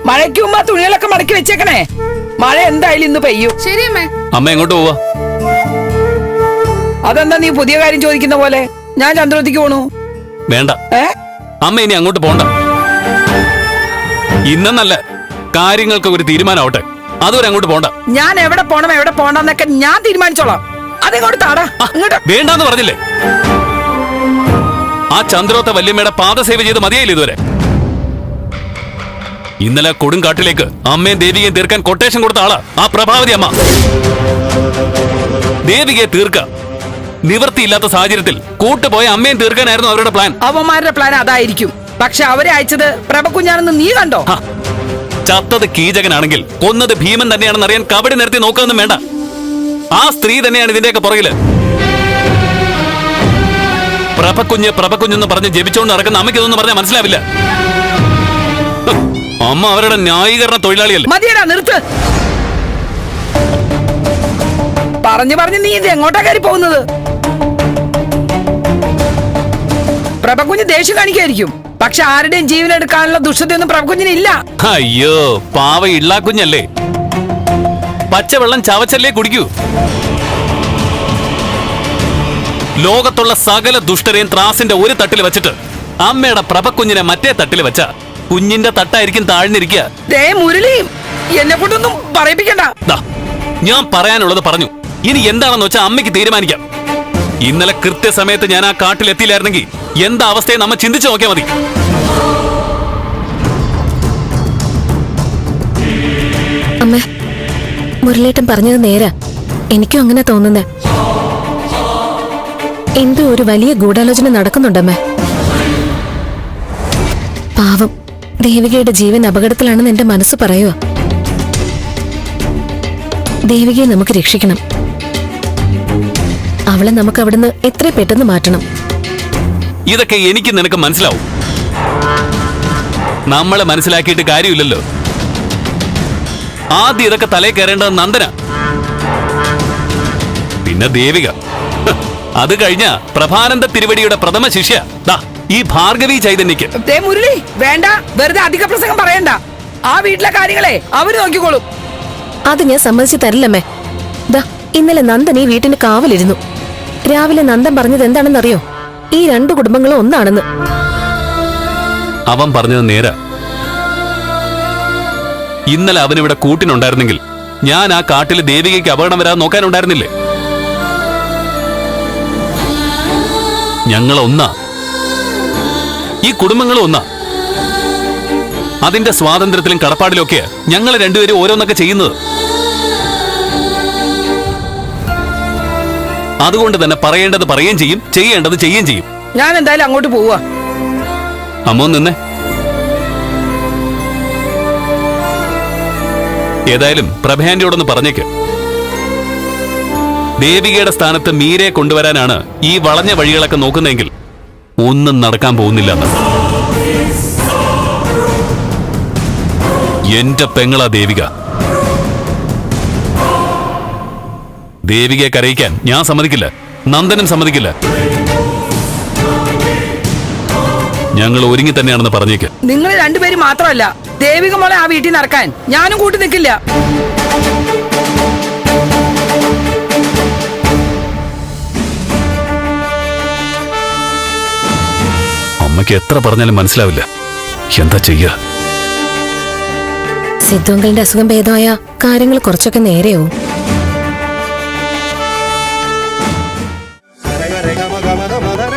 മഴയ്ക്ക് മുമ്പ് ആ തുണികളൊക്കെ മടക്കി വെച്ചേക്കണേ. മഴ എന്തായാലും ഇന്ന് പെയ്യും. ശരി അമ്മേ. അമ്മ എങ്ങോട്ട് പോവാ? അതെന്താ നീ പുതിയ കാര്യം ചോദിക്കുന്ന പോലെ? ഞാൻ ചന്ദ്രവതിക്ക് പോണു. വേണ്ട, അമ്മ ഇനി അങ്ങോട്ട് പോണ്ട. ഇന്നല്ല, കാര്യങ്ങൾക്ക് ഒരു തീരുമാനമാവട്ടെ. അതുവരെ അങ്ങോട്ട് പോണ്ട. ഞാൻ എവിടെ പോണം എവിടെ പോണ്ടെന്നൊക്കെ ഞാൻ തീരുമാനിച്ചോളാം. അതിങ്ങോട്ട് താടാ. വേണ്ടാന്ന് പറഞ്ഞില്ലേ? ആ ചന്ദ്രോത്ത വല്യമ്മയുടെ പാദസേവ ചെയ്ത് മതിയായില്ല ഇതുവരെ. ഇന്നലെ കൊടുങ്കാട്ടിലേക്ക് അമ്മയും ദേവികയും തീർക്കാൻ കൊട്ടേഷൻ കൊടുത്ത ആളാ ആ പ്രഭാവതി അമ്മ. ദേവികയെ തീർക്ക നിവൃത്തിയില്ലാത്ത സാഹചര്യത്തിൽ കൂട്ടുപോയ അമ്മയും തീർക്കാനായിരുന്നു അവരുടെ പ്ലാൻ. അവന്മാരുടെ പ്ലാൻ അതായിരിക്കും. പക്ഷെ അവരെ അയച്ചത് പ്രഭകുഞ്ഞാണെന്ന് നീ കണ്ടോ? ചത്തത് കീചകനാണെങ്കിൽ കൊന്നത് ഭീമൻ തന്നെയാണെന്ന് അറിയാൻ കബഡി നിർത്തി നോക്കാനൊന്നും വേണ്ട. ആ സ്ത്രീ തന്നെയാണ് ഇതിന്റെയൊക്കെ പുറകില്. പ്രഭകുഞ്ഞെന്ന് പറഞ്ഞ് ജപിച്ചോണ്ട് നടക്കുന്ന അമ്മയ്ക്ക് ഇതൊന്നും പറഞ്ഞാൽ മനസ്സിലാവില്ല. അമ്മ അവരുടെ ന്യായീകരണ തൊഴിലാളിയല്ലേ. മതിയടാ, നിർത്ത്. പറഞ്ഞു നീ ഇത് എങ്ങോട്ടാ കയറി പോകുന്നത്? പ്രഭകുഞ്ഞ് ദേഷ്യം കാണിക്കായിരിക്കും. പക്ഷെ ആരുടെയും ജീവനെടുക്കാനുള്ള ദുഷ്ടതയൊന്നും പ്രഭകുഞ്ഞിനില്ല. അയ്യോ, പാവ ഇള്ളാക്കുഞ്ഞല്ലേ. പച്ചവെള്ളം ചവച്ചല്ലേ കുടിക്കൂ. ലോകത്തുള്ള സകല ദുഷ്ടരെയും ത്രാസിന്റെ ഒരു തട്ടിൽ വെച്ചിട്ട് അമ്മയുടെ പ്രഭക്കുഞ്ഞിനെ മറ്റേ തട്ടിൽ വെച്ച കുഞ്ഞിന്റെ തട്ടായിരിക്കും താഴ്ന്നിരിക്കുക. മുരളി, എന്നെ കൊണ്ടൊന്നും പറയിപ്പിക്കണ്ട. ഞാൻ പറയാനുള്ളത് പറഞ്ഞു. ഇനി എന്താണെന്ന് വെച്ചാൽ അമ്മയ്ക്ക് തീരുമാനിക്കാം. ഇന്നലെ കൃത്യസമയത്ത് ഞാൻ ആ കാട്ടിലെത്തിയില്ലായിരുന്നെങ്കിൽ എന്താ അവസ്ഥയെ നമ്മ ചിന്തിച്ചു നോക്കിയാൽ മതി. അമ്മ, മുരളേട്ടൻ പറഞ്ഞത് നേരാ. എനിക്കും അങ്ങനെ തോന്നുന്നേ. എന്തോ ഒരു വലിയ ഗൂഢാലോചന നടക്കുന്നുണ്ടമ്മേ. പാവം ദേവികയുടെ ജീവൻ അപകടത്തിലാണെന്ന് എന്റെ മനസ്സ് പറയുക. ദേവികയെ നമുക്ക് രക്ഷിക്കണം. അവളെ നമുക്ക് അവിടുന്ന് എത്ര പെട്ടെന്ന് മാറ്റണം. ഇതൊക്കെ എനിക്ക് നിനക്ക് മനസ്സിലാവും. നമ്മളെ മനസ്സിലാക്കിയിട്ട് കാര്യമില്ലല്ലോ. ആദ്യം ഇതൊക്കെ തലേ കയറേണ്ടത് നന്ദന, പിന്നെ ദേവിക, അത് കഴിഞ്ഞ പ്രഭാനന്ദ തിരുവടിയുടെ പ്രഥമ ശിഷ്യ ഈ ഭാർഗവി ചൈതന്യക്ക്. മുരളി, വേണ്ട, വെറുതെ അധിക പ്രസംഗം പറയണ്ട. ആ വീട്ടിലെ കാര്യങ്ങളെ അവര് നോക്കിക്കോളും. അത് ഞാൻ സമ്മതിച്ചു തരില്ലമ്മേ. ഇന്നലെ നന്ദൻ ഈ വീട്ടിന് കാവലിരുന്നു. രാവിലെ നന്ദൻ പറഞ്ഞത് എന്താണെന്നറിയോ? ഈ രണ്ടു കുടുംബങ്ങളും ഒന്നാണെന്ന്. അവൻ പറഞ്ഞത് നേരാ. ഇന്നലെ അവനിവിടെ കൂട്ടിനുണ്ടായിരുന്നെങ്കിൽ ഞാൻ ആ കാട്ടിൽ ദേവികയ്ക്ക് അപകടം വരാതെ നോക്കാനുണ്ടായിരുന്നില്ലേ? ഞങ്ങളൊന്നാ, ഈ കുടുംബങ്ങളും ഒന്നാ. അതിന്റെ സ്വാതന്ത്ര്യത്തിലും കടപ്പാടിലും ഒക്കെ ഞങ്ങൾ രണ്ടുപേരും ഓരോന്നൊക്കെ ചെയ്യുന്നത്. അതുകൊണ്ട് തന്നെ പറയേണ്ടത് പറയുകയും ചെയ്യും, ചെയ്യേണ്ടത് ചെയ്യുകയും ചെയ്യും. ഞാൻ എന്തായാലും അങ്ങോട്ട് പോവാ. അമ്മോ നിന്നെ. ഏതായാലും പ്രഭയാന്റിയോടൊന്ന് പറഞ്ഞേക്ക്. ദേവികയുടെ സ്ഥാനത്ത് മീരയെ കൊണ്ടുവരാനാണ് ഈ വളഞ്ഞ വഴികളൊക്കെ നോക്കുന്നതെങ്കിൽ ഒന്നും നടക്കാൻ പോകുന്നില്ല. എന്റെ പെങ്ങളാ ദേവിക. ദേവികയെ കരയിക്കാൻ ഞാൻ സമ്മതിക്കില്ല, നന്ദനും സമ്മതിക്കില്ല. ഞങ്ങൾ ഒരുങ്ങി തന്നെയാണെന്ന് പറഞ്ഞേക്ക്. നിങ്ങൾ രണ്ടുപേരും മാത്രമല്ല, ദേവിക മോളെ ആ വീട്ടിൽ നടക്കാൻ ഞാനും കൂട്ടി നിൽക്കില്ല. അമ്മയ്ക്ക് എത്ര പറഞ്ഞാലും മനസ്സിലാവില്ല. എന്താ ചെയ്യാ? സിദ്ധുങ്കളുടെ അസുഖം ഭേദമായ കാര്യങ്ങൾ കുറച്ചൊക്കെ നേരെയാവും. Rega, rega, maga, maga, maga.